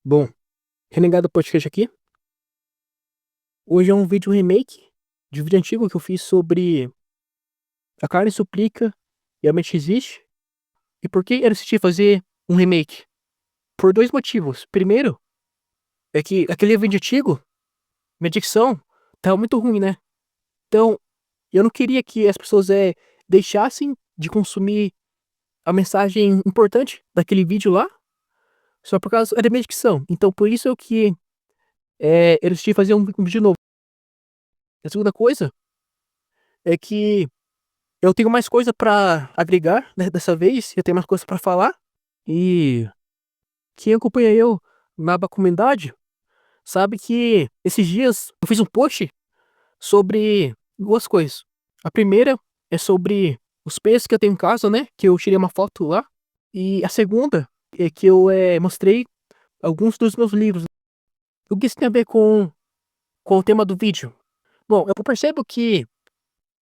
Bom, Renegado Podcast aqui. Hoje é um vídeo remake de um vídeo antigo que eu fiz sobre A Carne Suplica e A Mente Existe. E por que eu decidi fazer um remake? Por dois motivos. Primeiro, é que aquele vídeo antigo, minha dicção tava muito ruim, né? Então, eu não queria que as pessoas deixassem de consumir a mensagem importante daquele vídeo lá, só por causa da minha dicção. Então, por isso eu decidi fazer um vídeo novo. A segunda coisa é que eu tenho mais coisa pra agregar, né, dessa vez. Eu tenho mais coisa pra falar. E quem acompanha eu na aba comunidade sabe que esses dias eu fiz um post sobre duas coisas. A primeira é sobre os peixes que eu tenho em casa, né? Que eu tirei uma foto lá. E a segunda é que eu mostrei alguns dos meus livros. O que isso tem a ver com o tema do vídeo? Bom, eu percebo que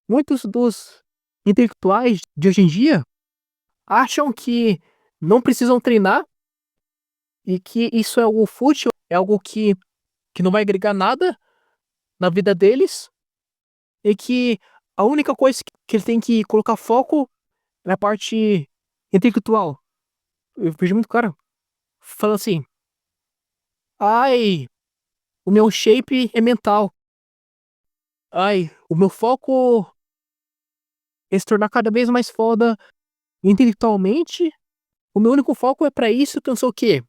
muitos dos intelectuais de hoje em dia acham que não precisam treinar e que isso é algo fútil, é algo que não vai agregar nada na vida deles e que a única coisa que eles têm que colocar foco é na parte intelectual. Eu vejo muito cara falando assim: ai, o meu shape é mental. Ai, o meu foco é se tornar cada vez mais foda intelectualmente. O meu único foco é pra isso, que eu não sei o quê.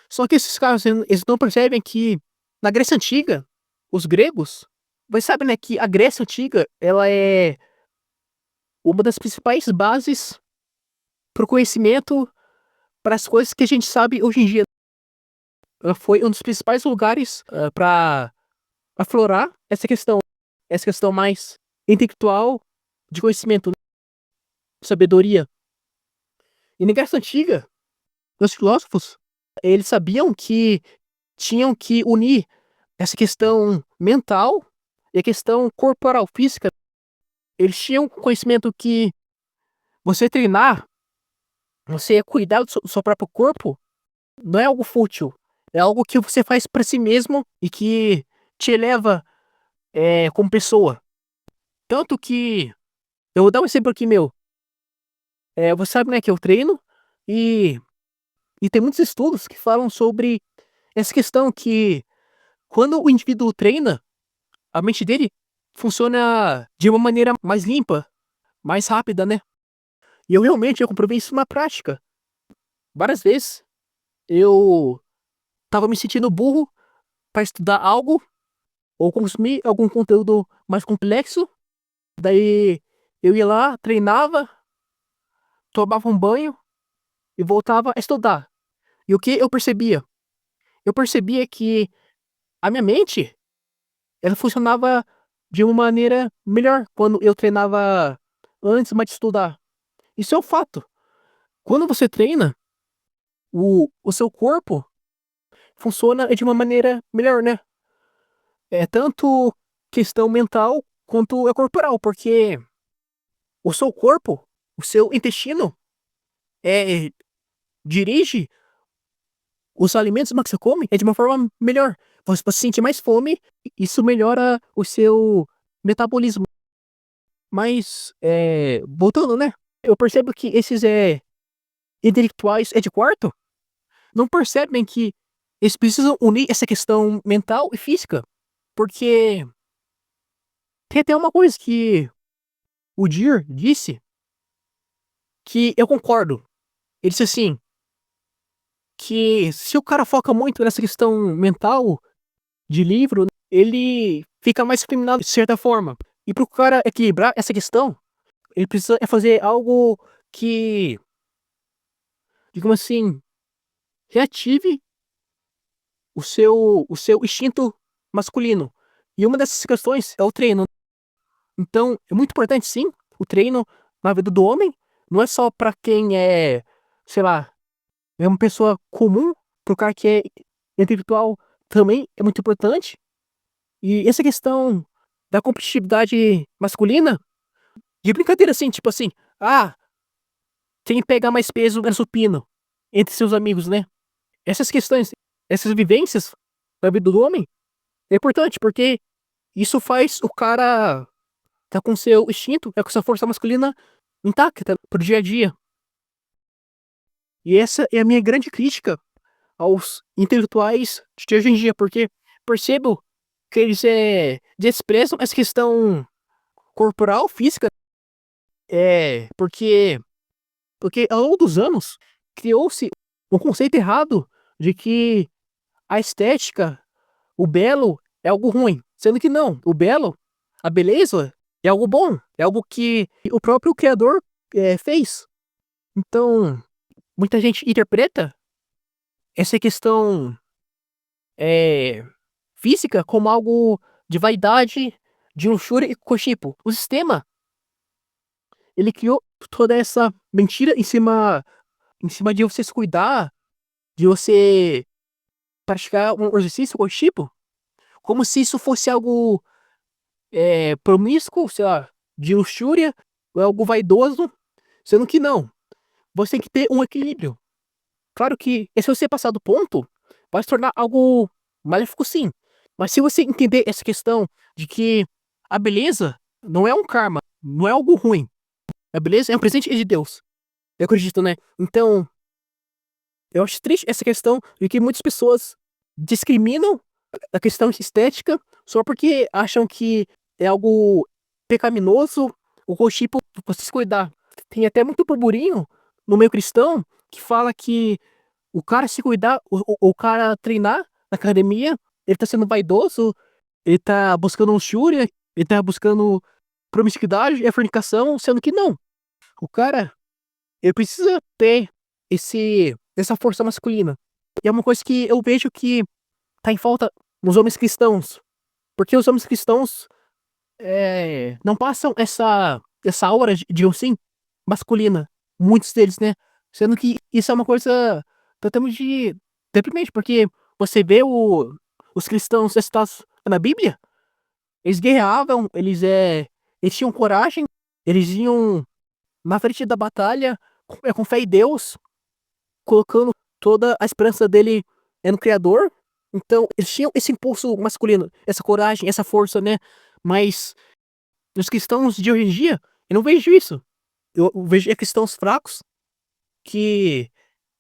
Só que esses caras, eles não percebem que na Grécia Antiga, os gregos, você sabe, né, que a Grécia Antiga, ela é uma das principais bases para o conhecimento, para as coisas que a gente sabe hoje em dia. Ela foi um dos principais lugares para aflorar essa questão mais intelectual de conhecimento, né, sabedoria. E na Grécia Antiga, os filósofos, eles sabiam que tinham que unir essa questão mental e a questão corporal, física. Eles tinham conhecimento que você treinar, você cuidar do seu próprio corpo, não é algo fútil. É algo que você faz pra si mesmo e que te eleva como pessoa. Tanto que, eu vou dar um exemplo aqui meu. Você sabe, né, que eu treino e, e tem muitos estudos que falam sobre essa questão que quando o indivíduo treina, a mente dele funciona de uma maneira mais limpa, mais rápida, né? E eu comprovei isso na prática. Várias vezes eu tava me sentindo burro para estudar algo ou consumir algum conteúdo mais complexo. Daí eu ia lá, treinava, tomava um banho e voltava a estudar. E o que eu percebia? Eu percebia que a minha mente, ela funcionava de uma maneira melhor quando eu treinava antes mais de estudar. Isso é um fato. Quando você treina, o seu corpo funciona de uma maneira melhor, né? É tanto questão mental quanto corporal, porque o seu corpo, o seu intestino, é, dirige os alimentos que você come de uma forma melhor. Você sente mais fome, isso melhora o seu metabolismo. Mas, voltando, né? Eu percebo que esses intelectuais de quarto não percebem que eles precisam unir essa questão mental e física. Porque tem até uma coisa que o Dir disse que eu concordo. Ele disse assim, que se o cara foca muito nessa questão mental de livro, ele fica mais afeminado de certa forma. E pro cara equilibrar essa questão, ele precisa fazer algo que, digamos assim, reative o seu instinto masculino. E uma dessas questões é o treino. Então, é muito importante sim, o treino na vida do homem. Não é só pra quem sei lá, é uma pessoa comum, pro cara que é intelectual também é muito importante. E essa questão da competitividade masculina, de brincadeira assim, tipo assim, ah, quem pegar mais peso no supino entre seus amigos, né? Essas questões essas vivências da vida do homem é importante, porque isso faz o cara tá com seu instinto, com sua força masculina intacta pro dia a dia. E essa é a minha grande crítica aos intelectuais de hoje em dia, porque percebo que eles desprezam essa questão corporal, física, porque ao longo dos anos criou-se um conceito errado de que a estética, o belo é algo ruim, sendo que não, o belo, a beleza é algo bom, é algo que o próprio criador fez. Então, muita gente interpreta essa questão física como algo de vaidade, de luxúria e cochipo. O sistema, ele criou toda essa mentira em cima de você se cuidar, de você praticar um exercício cochipo, como se isso fosse algo promíscuo, sei lá, de luxúria, ou algo vaidoso, sendo que não. Você tem que ter um equilíbrio. Claro que se você passar do ponto, vai se tornar algo maléfico sim. Mas se você entender essa questão de que a beleza não é um karma, não é algo ruim. A beleza é um presente de Deus. Eu acredito, né? Então, eu acho triste essa questão de que muitas pessoas discriminam a questão estética só porque acham que é algo pecaminoso ou tipo você se cuidar. Tem até muito burburinho no meio cristão que fala que o cara se cuidar, o cara treinar na academia, ele tá sendo vaidoso, ele tá buscando luxúria, ele tá buscando promiscuidade e fornicação, sendo que não. O cara, ele precisa ter essa força masculina. E é uma coisa que eu vejo que tá em falta nos homens cristãos. Porque os homens cristãos não passam essa aura de assim, masculina. Muitos deles, né? Sendo que isso é uma coisa totalmente deprimente, porque você vê os cristãos citados na Bíblia, eles guerreavam, eles tinham coragem, eles iam na frente da batalha com fé em Deus, colocando toda a esperança dele no Criador. Então, eles tinham esse impulso masculino, essa coragem, essa força, né? Mas nos cristãos de hoje em dia, eu não vejo isso. Eu vejo cristãos fracos que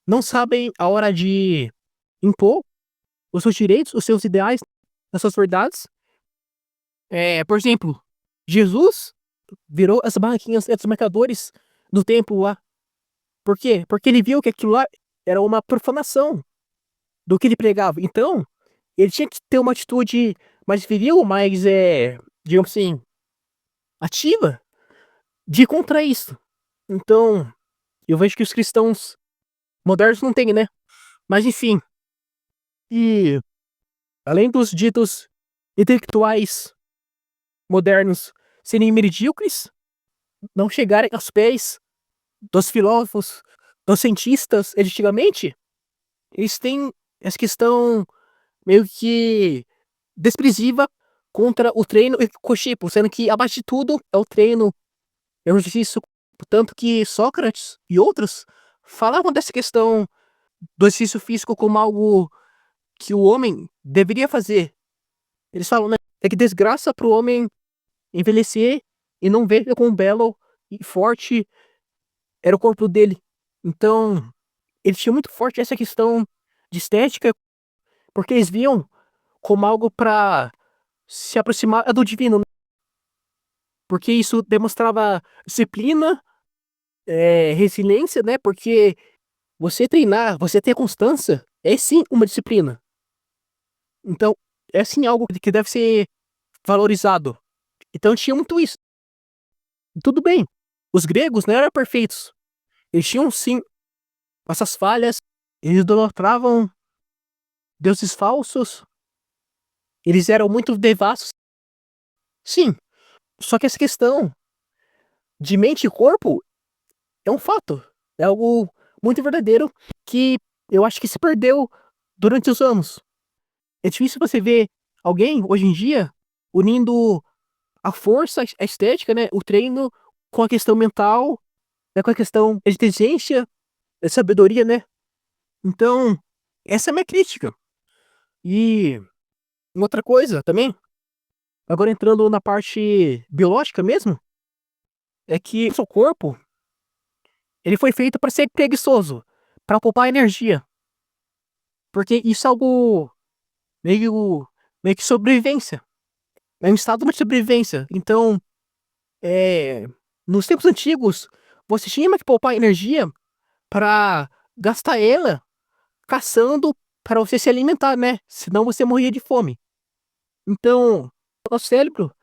não sabem a hora de impor os seus direitos, os seus ideais, as suas verdades. Por exemplo, Jesus virou as barraquinhas entre os mercadores do templo lá. Por quê? Porque ele viu que aquilo lá era uma profanação do que ele pregava. Então, ele tinha que ter uma atitude mais viril, mais, digamos assim, ativa, de ir contra isso. Então, eu vejo que os cristãos modernos não têm, né? Mas enfim. E além dos ditos intelectuais modernos serem medíocres, não chegarem aos pés dos filósofos, dos cientistas de antigamente, eles têm essa questão meio que desprezível contra o treino e o cochipo, sendo que abaixo de tudo é o treino, é o exercício. Tanto que Sócrates e outros falavam dessa questão do exercício físico como algo que o homem deveria fazer. Eles falam, né? É que desgraça pro homem envelhecer e não ver quão belo e forte era o corpo dele. Então, eles tinham muito forte essa questão de estética, porque eles viam como algo pra se aproximar do divino, né? Porque isso demonstrava disciplina, resiliência, né? Porque você treinar, você ter constância, é sim uma disciplina. Então, é sim algo que deve ser valorizado. Então tinha muito isso. Tudo bem, os gregos não eram perfeitos. Eles tinham sim essas falhas, eles idolatravam deuses falsos, eles eram muito devassos. Sim, só que essa questão de mente e corpo é um fato. É algo muito verdadeiro que eu acho que se perdeu durante os anos. É difícil você ver alguém, hoje em dia, unindo a força, a estética, né, o treino, com a questão mental, né, com a questão de inteligência, sabedoria, né? Então, essa é a minha crítica. E outra coisa também, agora entrando na parte biológica mesmo, é que o seu corpo, ele foi feito para ser preguiçoso, para poupar energia, porque isso é algo meio, meio que sobrevivência, é um estado de sobrevivência. Então, é, nos tempos antigos, você tinha que poupar energia para gastar ela caçando para você se alimentar, né? Senão você morria de fome. Então, o nosso cérebro,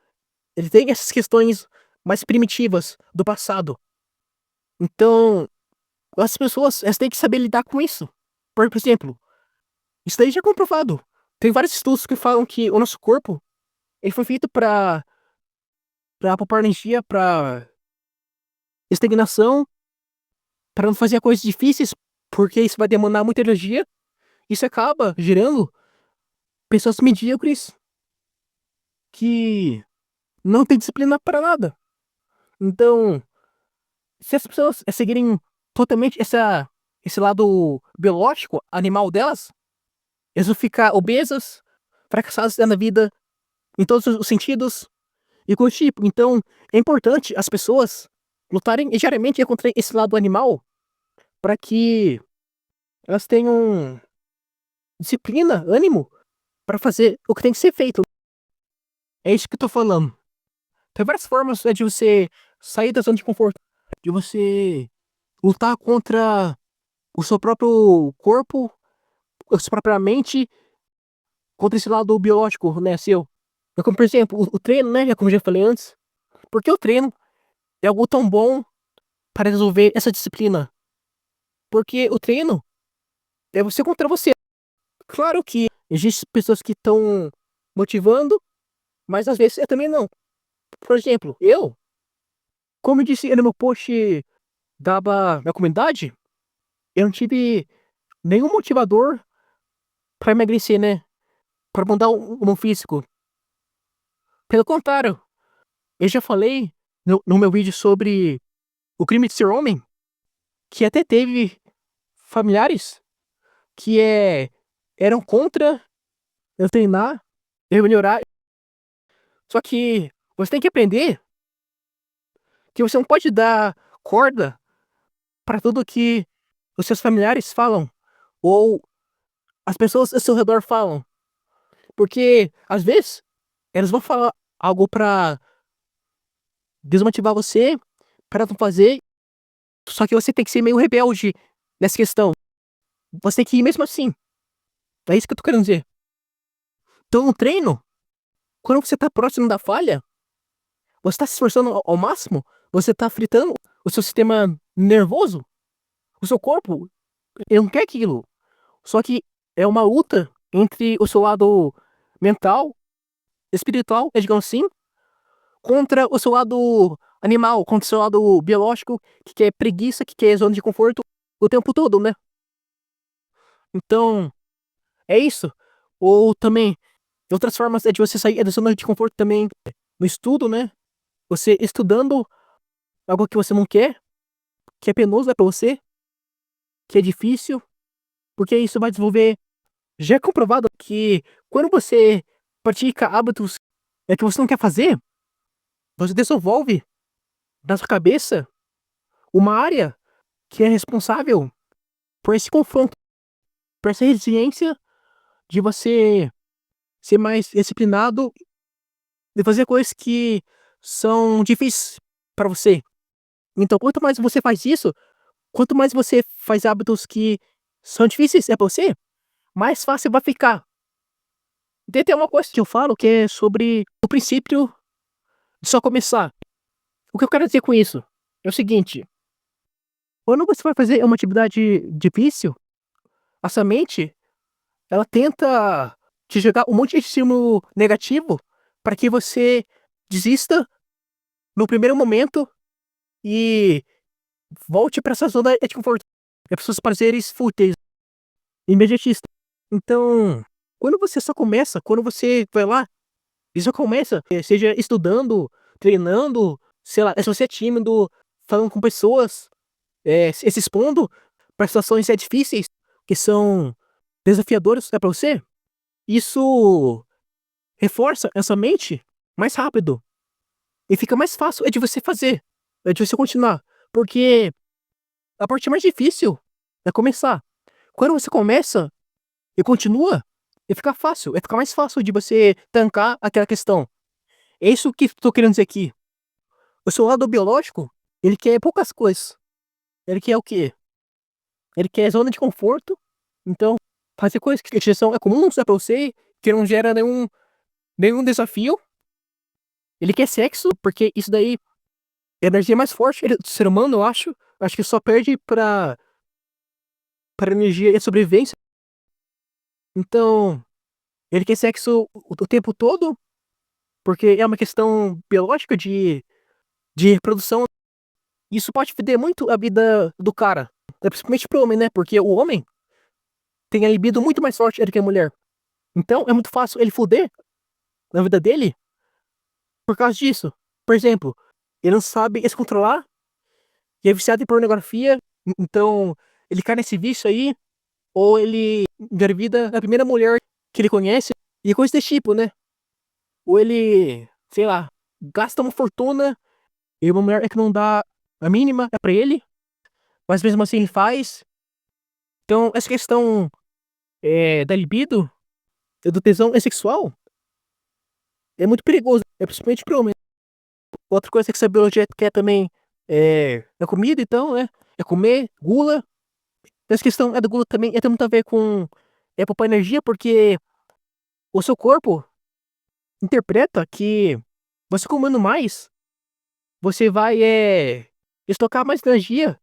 ele tem essas questões mais primitivas do passado. Então, as pessoas, elas têm que saber lidar com isso. Por exemplo, isso daí já é comprovado. Tem vários estudos que falam que o nosso corpo, ele foi feito para poupar energia, para estagnação, para não fazer coisas difíceis, porque isso vai demandar muita energia. Isso acaba gerando pessoas medíocres que não têm disciplina para nada. Então, se as pessoas seguirem totalmente esse lado biológico, animal delas, eles vão ficar obesas, fracassadas na vida, em todos os sentidos, e coisa do tipo. Então, é importante as pessoas lutarem diariamente contra esse lado animal, para que elas tenham disciplina, ânimo, para fazer o que tem que ser feito. É isso que eu tô falando. Tem várias formas, de você sair da zona de conforto, de você lutar contra o seu próprio corpo, a sua própria mente, contra esse lado biológico, né, seu. É como, por exemplo, o treino, né, como eu já falei antes. Porque o treino é algo tão bom para resolver essa disciplina? Porque o treino é você contra você. Claro que existem pessoas que estão motivando, mas às vezes eu também não. Por exemplo, eu, como eu disse no meu post minha comunidade, eu não tive nenhum motivador para emagrecer, né? Para mudar o meu físico. Pelo contrário, eu já falei no meu vídeo sobre o crime de ser homem, que até teve familiares que eram contra eu treinar, eu melhorar. Só que você tem que aprender que você não pode dar corda para tudo que os seus familiares falam ou as pessoas ao seu redor falam. Porque às vezes elas vão falar algo para desmotivar você, para não fazer. Só que você tem que ser meio rebelde nessa questão. Você tem que ir mesmo assim. É isso que eu tô querendo dizer. Então, no treino, quando você tá próximo da falha, você tá se esforçando ao máximo, você tá fritando o seu sistema nervoso, o seu corpo, ele não quer aquilo. Só que é uma luta entre o seu lado mental, espiritual, digamos assim, contra o seu lado animal, contra o seu lado biológico, que quer preguiça, que quer zona de conforto o tempo todo, né? Então, é isso. Ou também, outras formas é de você sair da zona de conforto também no estudo, né? Você estudando algo que você não quer, que é penoso pra você, que é difícil, porque isso vai desenvolver. Já é comprovado que quando você pratica hábitos que você não quer fazer, você desenvolve na sua cabeça uma área que é responsável por esse confronto, por essa resiliência de você ser mais disciplinado e fazer coisas que são difíceis para você. Então, quanto mais você faz isso, quanto mais você faz hábitos que são difíceis pra você, mais fácil vai ficar. Tem uma coisa que eu falo que é sobre o princípio de só começar. O que eu quero dizer com isso é o seguinte: quando você vai fazer uma atividade difícil, a sua mente, ela tenta te jogar um monte de estímulo negativo para que você desista no primeiro momento e volte para essa zona de conforto, para seus prazeres fúteis, imediatistas. Então, quando você só começa, quando você vai lá e só começa, seja estudando, treinando, sei lá, se você é tímido, falando com pessoas, se expondo para situações difíceis, que são desafiadoras para você, isso reforça essa mente mais rápido. E fica mais fácil de você fazer, de você continuar. Porque a parte mais difícil é começar. Quando você começa e continua, fica fácil, fica mais fácil de você tancar aquela questão. É isso que estou querendo dizer aqui. O seu lado biológico, ele quer poucas coisas. Ele quer o quê? Ele quer zona de conforto. Então, fazer coisas que já são comuns pra você, que não gera nenhum desafio. Ele quer sexo, porque isso daí é a energia mais forte do ser humano, eu acho. Acho que só perde pra energia e sobrevivência. Então, ele quer sexo o tempo todo, porque é uma questão biológica de reprodução. Isso pode foder muito a vida do cara. Principalmente pro homem, né? Porque o homem tem a libido muito mais forte do que a mulher. Então, é muito fácil ele foder na vida dele por causa disso. Por exemplo, ele não sabe se controlar e é viciado em pornografia. Então, ele cai nesse vício aí, ou ele engravida a primeira mulher que ele conhece, e coisa desse tipo, né? Ou ele, sei lá, gasta uma fortuna e uma mulher que não dá a mínima pra ele, mas mesmo assim ele faz. Então, essa questão da libido, do tesão sexual, é muito perigoso, principalmente pro homem. Outra coisa que essa biologia quer também é comida, então, né? É comer, gula. Essa questão da gula também tem muito a ver com poupar energia, porque o seu corpo interpreta que você comendo mais, você vai estocar mais energia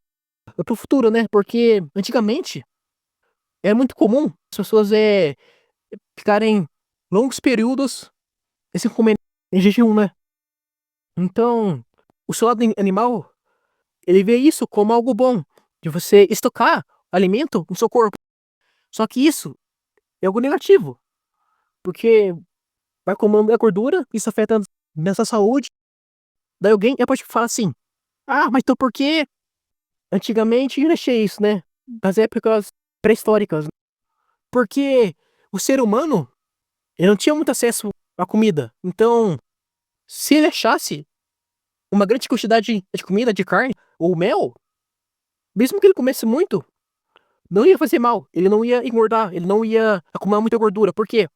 pro futuro, né? Porque antigamente era muito comum as pessoas ficarem longos períodos sem comer em jejum, né? Então, o seu lado animal, ele vê isso como algo bom, de você estocar alimento no seu corpo. Só que isso é algo negativo, porque vai comendo a gordura, isso afeta nessa saúde. Daí alguém pode falar assim: ah, mas então por que antigamente eu achei isso, né? Nas épocas pré-históricas. Porque o ser humano, ele não tinha muito acesso à comida. Então, se ele achasse uma grande quantidade de comida, de carne ou mel, mesmo que ele comesse muito, não ia fazer mal. Ele não ia engordar, ele não ia acumular muita gordura. Por quê?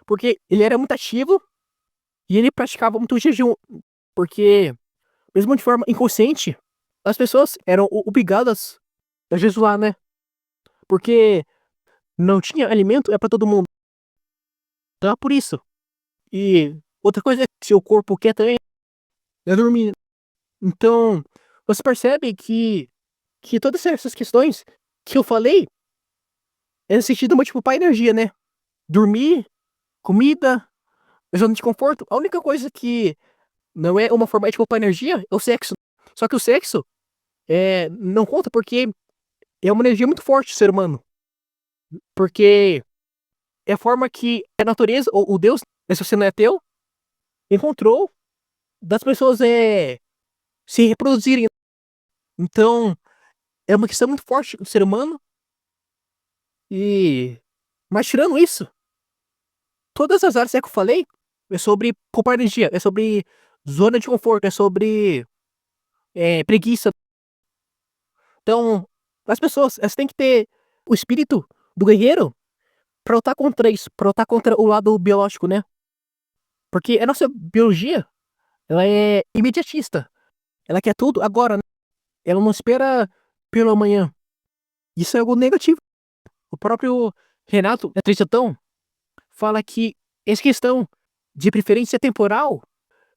Porque ele era muito ativo e ele praticava muito jejum. Porque, mesmo de forma inconsciente, as pessoas eram obrigadas a jejuar, né? Porque não tinha alimento pra todo mundo. Então é por isso. E outra coisa que seu corpo quer também é dormir. Então, você percebe que todas essas questões que eu falei é no sentido muito tipo, para energia, né? Dormir, comida, zona de conforto. A única coisa que não é uma forma de poupar energia é o sexo. Só que o sexo não conta porque é uma energia muito forte do ser humano. Porque é a forma que a natureza, ou o Deus, se você não é ateu, encontrou das pessoas se reproduzirem. Então, é uma questão muito forte do ser humano. E. Mas tirando isso, todas as áreas que eu falei é sobre poupar energia, é sobre zona de conforto, é sobre preguiça. Então, as pessoas, elas têm que ter o espírito do guerreiro pra lutar contra isso, pra lutar contra o lado biológico, né? Porque a nossa biologia, ela é imediatista. Ela quer tudo agora, né? Ela não espera pelo amanhã. Isso é algo negativo. O próprio Renato Trichetão fala que essa questão de preferência temporal,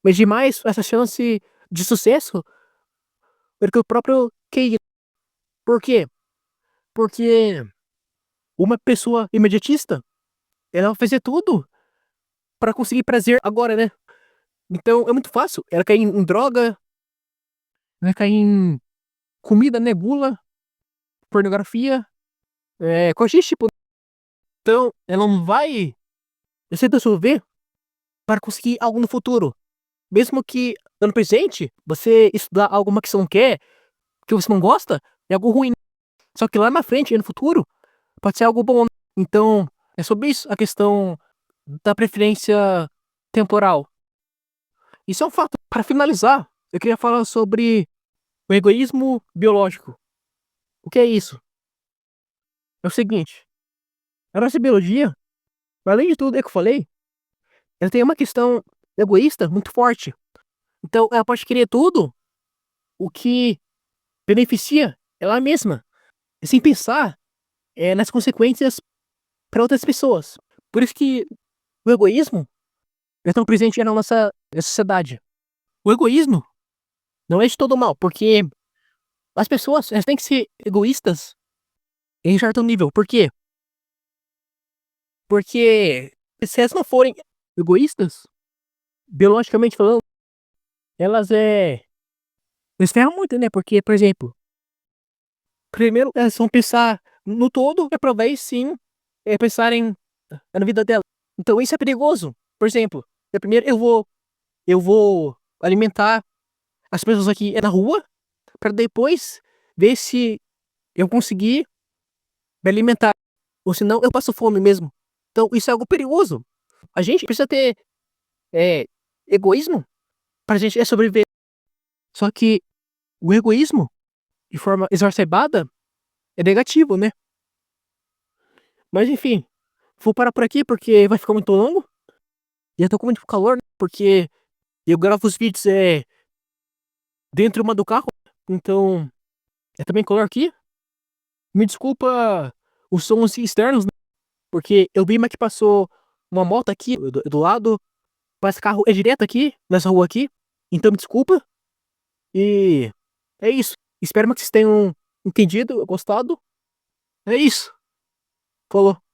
mas demais essa chance de sucesso, porque o próprio QI. Por quê? Porque uma pessoa imediatista, ela vai fazer tudo pra conseguir prazer agora, né? Então é muito fácil. Ela cair em droga, ela cair em comida, né? Gula, pornografia, coisa desse tipo. Então ela não vai se resolver para conseguir algo no futuro. Mesmo que no presente, você estudar alguma que você não quer, que você não gosta, é algo ruim. Só que lá na frente, no futuro, pode ser algo bom. Então, é sobre isso a questão da preferência temporal. Isso é um fato. Para finalizar, eu queria falar sobre o egoísmo biológico. O que é isso? É o seguinte, a nossa biologia, além de tudo que eu falei, ela tem uma questão egoísta muito forte. Então, ela pode querer tudo o que beneficia ela mesma, sem pensar nas consequências para outras pessoas. Por isso que o egoísmo é tão presente na nossa sociedade. O egoísmo não é de todo mal, porque as pessoas elas têm que ser egoístas em certo nível. Por quê? Porque se elas não forem egoístas, biologicamente falando, elas eles ferram muito, né? Porque, por exemplo, primeiro elas vão pensar no todo, e pra vez sim pensarem na vida dela. Então isso é perigoso. Por exemplo, primeiro eu vou alimentar as pessoas aqui na rua, para depois ver se eu conseguir me alimentar. Ou senão eu passo fome mesmo. Então isso é algo perigoso. A gente precisa ter é, egoísmo pra gente sobreviver. Só que o egoísmo, de forma exacerbada, é negativo, né? Mas enfim, vou parar por aqui porque vai ficar muito longo. E eu tô com muito calor, né? Porque eu gravo os vídeos dentro uma do carro. Então é também calor aqui. Me desculpa os sons externos, né? Porque eu vi que passou uma moto aqui do lado. Mas esse carro é direto aqui, nessa rua aqui. Então me desculpa. E é isso. Espero que vocês tenham entendido, gostado. É isso. Falou.